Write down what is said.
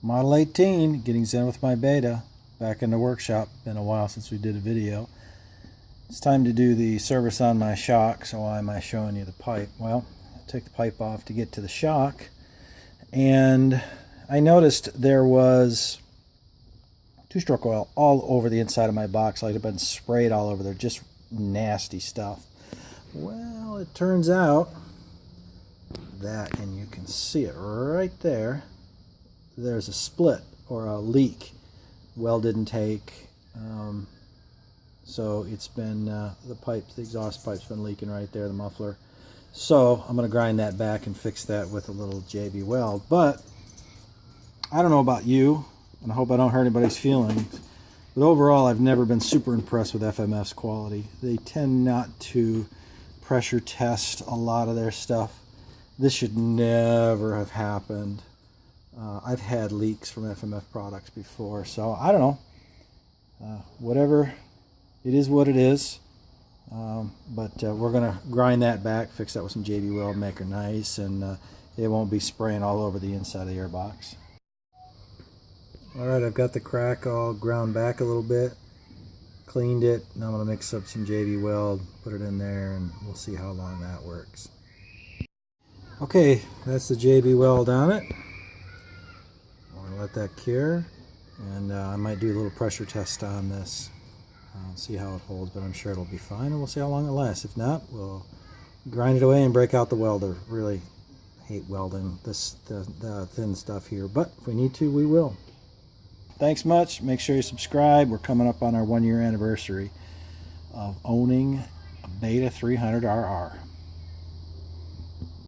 Model 18, getting zen with my beta. Back in the workshop. Been a while since we did a video. It's time to do the service on my shock. So why am I showing you the pipe? Well, I took the pipe off to get to the shock, and I noticed there was two-stroke oil all over the inside of my box, like it had been sprayed all over there. Just nasty stuff. Well, it turns out that, and you can see it right there, there's a split or a leak. Weld didn't take, so it's been the exhaust pipe's been leaking right there, the muffler. So I'm going to grind that back and fix that with a little JB Weld. But I don't know about you, and I hope I don't hurt anybody's feelings, but overall I've never been super impressed with FMF's quality. They tend not to pressure test a lot of their stuff. This should never have happened. I've had leaks from FMF products before, so I don't know. Whatever, it is what it is. But we're going to grind that back, fix that with some JB Weld, make her nice, and it won't be spraying all over the inside of the airbox. Alright, I've got the crack all ground back a little bit, cleaned it. Now I'm going to mix up some JB Weld, put it in there, and we'll see how long that works. Okay, that's the JB Weld on it. Let that cure, and I might do a little pressure test on this, see how it holds, but I'm sure it'll be fine, and we'll see how long it lasts. If not, we'll grind it away and break out the welder. Really hate welding the thin stuff here, but if we need to, we will. Thanks much. Make sure you subscribe. We're coming up on our 1-year anniversary of owning a Beta 300RR.